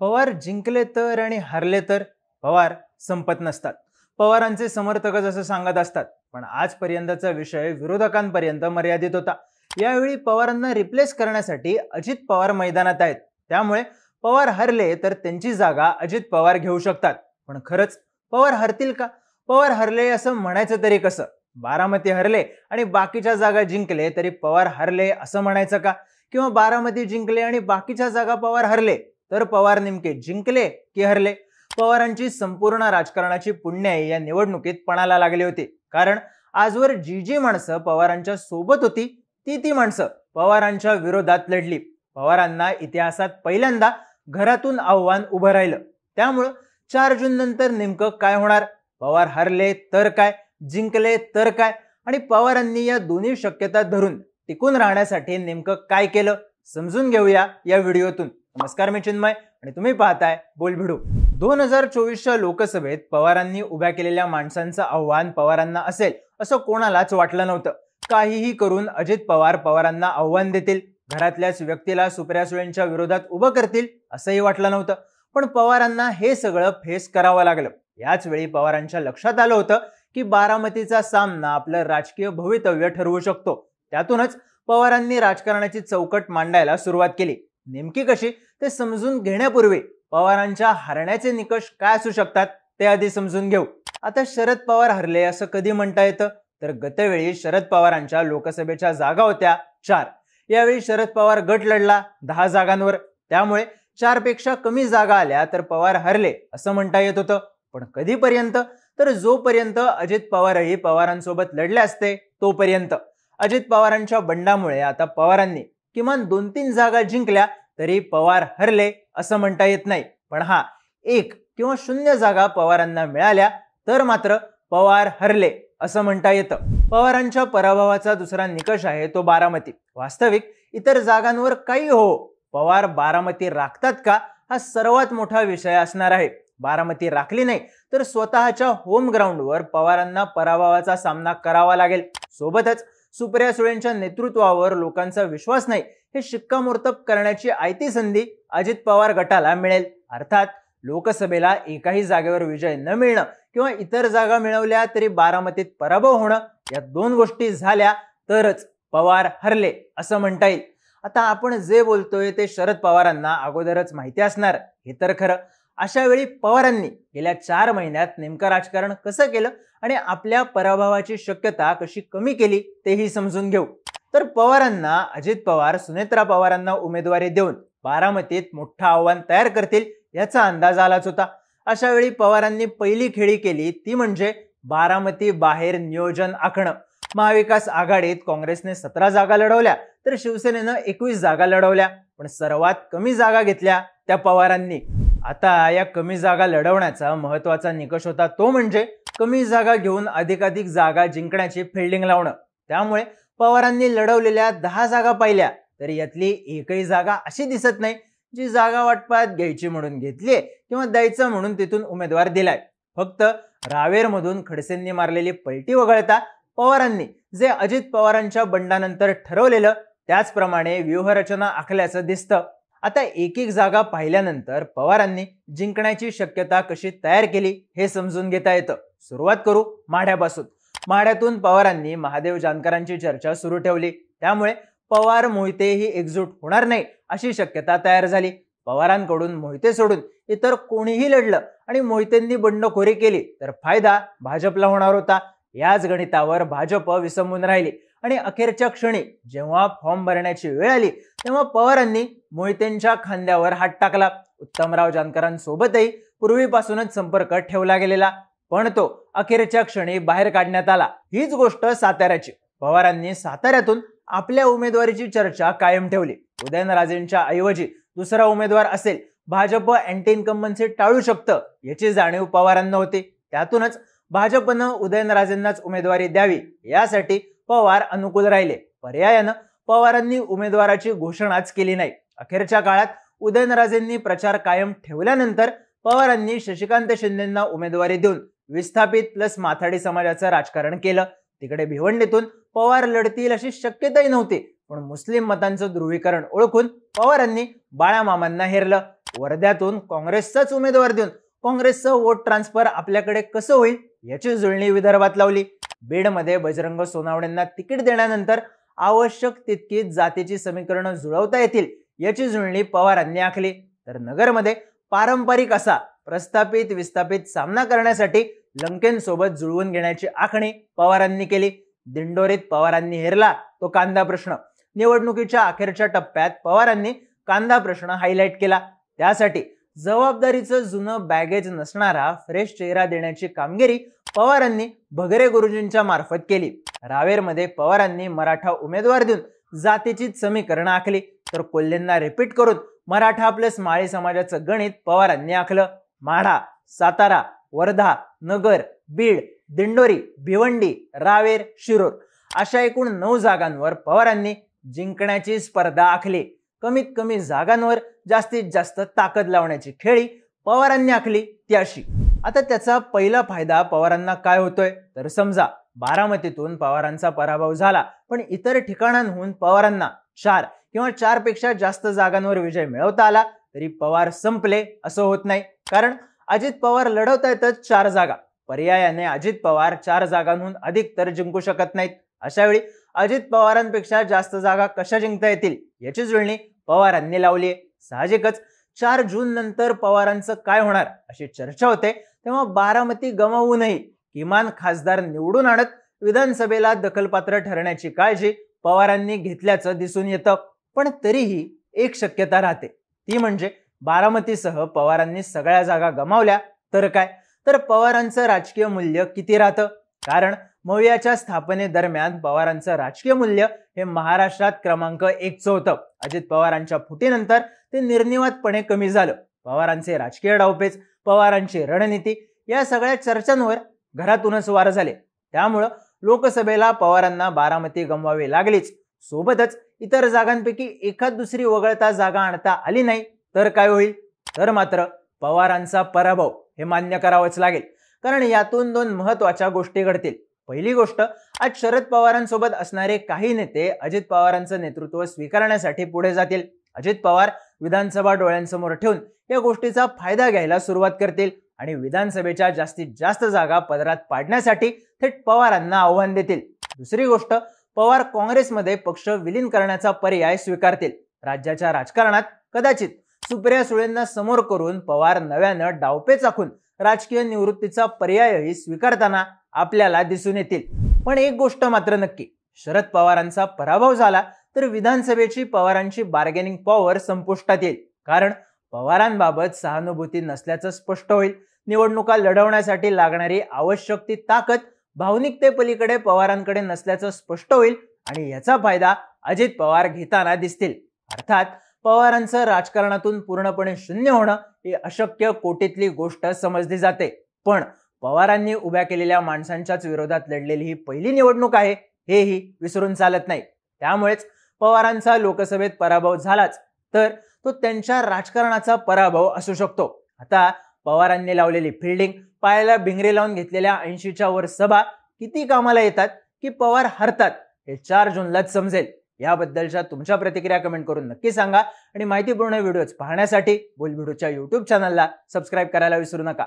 पवार जिंकले तर आणि हरले तर पवार संपत नसतात. पवारांचे समर्थकच असं सांगत असतात. पण आजपर्यंतचा विषय विरोधकांपर्यंत मर्यादित होता. यावेळी पवारांना रिप्लेस करण्यासाठी अजित पवार मैदानात आहेत. त्यामुळे पवार हरले तर त्यांची जागा अजित पवार घेऊ शकतात. पण खरंच पवार हरतील का? पवार हरले असं म्हणायचं तरी कसं? बारामती हरले आणि बाकीच्या जागा जिंकले तरी पवार हरले असं म्हणायचं का? किंवा बारामती जिंकले आणि बाकीच्या जागा पवार हरले तर पवार नेमके जिंकले की हरले? पवारांची संपूर्ण राजकारणाची पुण्याई या निवडणुकीत पणाला लागली होती. कारण आजवर जी जी माणसं पवारांच्या सोबत होती ती माणसं पवारांच्या विरोधात लढली. पवारांना इतिहासात पहिल्यांदा घरातून आव्हान उभं राहिलं. त्यामुळं 4 जून नंतर नेमकं काय होणार? पवार हरले तर काय, जिंकले तर काय, आणि पवारांनी या दोन्ही शक्यता धरून टिकून राहण्यासाठी नेमकं काय केलं समजून घेऊया या व्हिडिओतून. नमस्कार, मी चिन्मय आणि तुम्ही पाहताय बोलभिडू. 2024च्या लोकसभेत पवारांनी उभ्या केलेल्या माणसांचं आव्हान पवारांना असेल असं कोणालाच वाटलं नव्हतं. काहीही करून अजित पवार पवारांना आव्हान देतील, घरातल्याच व्यक्तीला सुप्रिया सुळेंच्या विरोधात उभं करतील असंही वाटलं नव्हतं. पण पवारांना हे सगळं फेस करावं लागलं. याच वेळी पवारांच्या लक्षात आलं होतं की बारामतीचा सामना आपलं राजकीय भवितव्य ठरवू शकतो. त्यातूनच पवारांनी राजकारणाची चौकट मांडायला सुरुवात केली. नेमकी कशी ते समजून घेण्यापूर्वी पवारांच्या हरण्याचे निकष काय असू शकतात ते आधी समजून घेऊ. आता शरद पवार हरले असं कधी म्हणता येतं? तर गतवेळी शरद पवारांच्या लोकसभेच्या जागा होत्या 4. यावेळी शरद पवार गट लढला 10 जागांवर. त्यामुळे 4 पेक्षा कमी जागा आल्या तर पवार हरले असं म्हणता येत होतं. पण कधीपर्यंत? तर जोपर्यंत अजित पवारही पवारांसोबत लढले असते तोपर्यंत. अजित पवारांच्या बंडामुळे आता पवारांनी किमान 2-3 जागा जिंकल्या तरी पवार हरले असं म्हणता येत नाही. पण हा 1 किंवा 0 जागा पवारांना मिळाल्या तर मात्र पवार हरले असं म्हणता येतं. पवारांच्या पराभवाचा दुसरा निकष आहे तो बारामती. वास्तविक इतर जागांवर काही हो, पवार बारामती राखतात का हा सर्वात मोठा विषय असणार आहे. बारामती राखली नाही तर स्वतःच्या होम ग्राउंडवर पवारांना पराभवाचा सामना करावा लागेल. सोबतच सुप्रिया सुळेंच्या नेतृत्वावर लोकांचा विश्वास नाही हे शिक्कामोर्तब करण्याची आयती संधी अजित पवार गटाला मिळेल. अर्थात लोकसभेला एकाही जागेवर विजय न मिळणं किंवा इतर जागा मिळवल्या तरी बारामतीत पराभव होणं, या 2 गोष्टी झाल्या तरच पवार हरले असं म्हणता येईल. आता आपण जे बोलतोय ते शरद पवारांना अगोदरच माहिती असणार हे तर खरं. अशा वेळी पवारांनी गेल्या 4 महिन्यात नेमकं राजकारण कसं केलं आणि आपल्या पराभवाची शक्यता कशी कमी केली तेही समजून घेऊ. तर पवारांना अजित पवार सुनेत्रा पवारांना उमेदवारी देऊन बारामतीत मोठं आव्हान तयार करतील याचा अंदाज आलाच होता. अशा वेळी पवारांनी पहिली खेळी केली ती म्हणजे बारामती बाहेर नियोजन आखणं. महाविकास आघाडीत काँग्रेसने 17 जागा लढवल्या तर शिवसेनेनं 21 जागा लढवल्या. पण सर्वात कमी जागा घेतल्या त्या पवारांनी. आता या कमी जागा लढवण्याचा महत्वाचा निकष होता तो म्हणजे कमी जागा घेऊन अधिकाधिक जागा जिंकण्याची फिल्डिंग लावणं. त्यामुळे पवारांनी लढवलेल्या 10 जागा पाहिल्या तर यातली एकही जागा अशी दिसत नाही जी जागा वाटपात घ्यायची म्हणून घेतलीये किंवा द्यायचं म्हणून तिथून उमेदवार दिलाय. फक्त रावेरमधून खडसेंनी मारलेली पलटी वगळता पवारांनी जे अजित पवारांच्या बंडानंतर ठरवलेलं त्याचप्रमाणे व्यूहरचना आखल्याचं दिसतं. आता एक जागा पाहिल्यानंतर पवारांनी जिंकण्याची शक्यता कशी तयार केली हे समजून घेता येतं. सुरुवात करू माढ्यापासून. माढ्यातून पवारांनी महादेव जानकरांची चर्चा सुरू ठेवली. त्यामुळे पवार मोहिते ही एकजूट होणार नाही अशी शक्यता तयार झाली. पवारांकडून मोहिते सोडून इतर कोणीही लढलं आणि मोहितेंनी बंडखोरी केली तर फायदा भाजपला होणार होता. याच गणितावर भाजप विसंबून राहिली आणि अखेरच्या क्षणी जेव्हा फॉर्म भरण्याची वेळ आली तेव्हा पवारांनी मोहितेंच्या खांद्यावर हात टाकला. उत्तमराव जानकरांसोबतही पूर्वीपासूनच संपर्क ठेवला गेलेला, पण तो अखेरच्या क्षणी बाहेर काढण्यात आला. हीच गोष्ट साताऱ्याची. पवारांनी साताऱ्यातून आपल्या उमेदवारीची चर्चा कायम ठेवली. उदयनराजेंच्या ऐवजी दुसरा उमेदवार असेल, भाजप अँटी इन्कम्बन्सी टाळू शकतं याची जाणीव पवारांना होती. त्यातूनच भाजपनं उदयनराजेंनाच उमेदवारी द्यावी यासाठी पवार अनुकूल राहिले. पर्यायानं पवारांनी उमेदवाराची घोषणाच केली नाही. अखेरच्या काळात उदयनराजेंनी प्रचार कायम ठेवल्यानंतर पवारांनी शशिकांत शिंदेंना उमेदवारी देऊन विस्थापित प्लस माथाडी समाजाचं राजकारण केलं. तिकडे भिवंडीतून पवार लढतील अशी शक्यताही नव्हती. पण मुस्लिम मतांचं ध्रुवीकरण ओळखून पवारांनी बाळामामांना हेरलं. वर्ध्यातून काँग्रेसचाच उमेदवार देऊन काँग्रेसचं वोट ट्रान्सफर आपल्याकडे कसं होईल याची जुळणी विदर्भात लावली. बीडमध्ये बजरंग सोनावणेंना तिकीट देण्यानंतर आवश्यक तितकी जातीची समीकरणं जुळवता येतील याची जुळणी पवारांनी आखली. तर नगरमध्ये पारंपरिक असा प्रस्थापित विस्थापित सामना करण्यासाठी लंकेंसोबत जुळवून घेण्याची आखणी पवारांनी केली. दिंडोरीत पवारांनी हेरला तो कांदा प्रश्न. निवडणुकीच्या अखेरच्या टप्प्यात पवारांनी कांदा प्रश्न हायलाइट केला. त्यासाठी जबाबदारीचं जुनं बॅगेज नसणारा फ्रेश चेहरा देण्याची कामगिरी पवारांनी भगरे गुरुजींच्या मार्फत केली. रावेरमध्ये पवारांनी मराठा उमेदवार देऊन जातीचीच समीकरणं आखली. तर कोल्हेंना रिपीट करून मराठा प्लस माळी समाजाचं गणित पवारांनी आखलं. माढा, सातारा, वर्धा, नगर, बीड, दिंडोरी, भिवंडी, रावेर, शिरूर अशा एकूण 9 जागांवर पवारांनी जिंकण्याची स्पर्धा आखली. कमीत कमी जागांवर जास्तीत जास्त ताकद लावण्याची खेळी पवारांनी आखली ती अशी. आता त्याचा पहिला फायदा पवारांना काय होतोय तर समजा बारामतीतून पवारांचा पराभव झाला पण इतर ठिकाणांहून पवारांना 4 किंवा 4 पेक्षा जास्त जागांवर विजय मिळवता आला तरी पवार संपले असं होत नाही. कारण अजित पवार लढवतायतच 4 जागा. पर्यायाने अजित पवार 4 जागांहून अधिक तर जिंकू शकत नाहीत. अशा वेळी अजित पवारांपेक्षा जास्त जागा कशा जिंकता येतील याची जुळणी पवारांनी लावली. साहजिकच 4 जून नंतर पवारांचं काय होणार अशी चर्चा होते तेव्हा बारामती गमावूनही किमान खासदार निवडून आणत विधानसभेला दखलपात्र ठरण्याची काळजी पवारांनी घेतल्याचं दिसून येतं. पण तरीही एक शक्यता राहते ती म्हणजे बारामतीसह पवारांनी सगळ्या जागा गमावल्या तर काय, तर पवारांचं राजकीय मूल्य किती राहतं. कारण मवियाच्या स्थापनेदरम्यान पवारांचं राजकीय मूल्य हे महाराष्ट्रात क्रमांक 1चं होतं. अजित पवारांच्या फुटीनंतर ते निर्निवादपणे कमी झालं. पवारांचे राजकीय डावपेच, पवारांची रणनीती या सगळ्या चर्चांवर घरातूनच वार झाले. त्यामुळं लोकसभेला पवारांना बारामती गमवावी लागलीच. सोबतच इतर जागांपैकी एखाद दुसरी वगळता जागा आणता आली नाही तर काय होईल, तर मात्र पवारांचा पराभव हे मान्य करावंच लागेल. कारण यातून 2 महत्वाच्या गोष्टी घडतील. पहिली गोष्ट, आज शरद पवारांसोबत असणारे काही नेते अजित पवारांचं नेतृत्व स्वीकारण्यासाठी पुढे जातील. अजित पवार विधानसभा डोळ्यांसमोर ठेवून या गोष्टीचा फायदा घ्यायला सुरुवात करतील आणि विधानसभेच्या जास्तीत जास्त जागा पदरात पाडण्यासाठी थेट पवारांना आव्हान देतील. दुसरी गोष्ट, पवार काँग्रेसमध्ये पक्ष विलीन करण्याचा पर्याय स्वीकारतील. राज्याच्या राजकारणात कदाचित सुप्रिया सुळेंना समोर करून पवार नव्यानं डावपेच आखून राजकीय निवृत्तीचा पर्यायही स्वीकारताना आपल्याला दिसून येतील. पण एक गोष्ट मात्र नक्की, शरद पवारांचा पराभव झाला तर विधानसभेची पवारांची बार्गेनिंग पॉवर संपुष्टात येईल. कारण पवारांबाबत सहानुभूती नसल्याचं स्पष्ट होईल. निवडणुका लढवण्यासाठी लागणारी आवश्यक ती ताकद भावनिकतेपलीकडे पवारांकडे नसल्याचं स्पष्ट होईल आणि याचा फायदा अजित पवार घेताना दिसतील. अर्थात पवारांचं राजकारणातून पूर्णपणे शून्य होणं ही अशक्य कोटीतली गोष्ट समजली जाते. पण पवारांनी उभ्या केलेल्या माणसांच्याच विरोधात लढलेली ही पहिली निवडणूक आहे हेही विसरून चालत नाही. त्यामुळेच पवारांचा लोकसभेत पराभव झालाच तर तो त्यांच्या राजकारणाचा पराभव असू शकतो. आता पवारांनी लावलेली फिल्डिंग, पायाला भिंगरे लावून घेतलेल्या 80च्या वर सभा किती कामाला येतात की पवार हरतात हे 4 जूनलाच समजेल. याबद्दलच्या तुमच्या प्रतिक्रिया कमेंट करून नक्की सांगा आणि माहितीपूर्ण व्हिडिओज पाहण्यासाठी बोलबिडूच्या YouTube चॅनलला सबस्क्राईब करायला विसरू नका.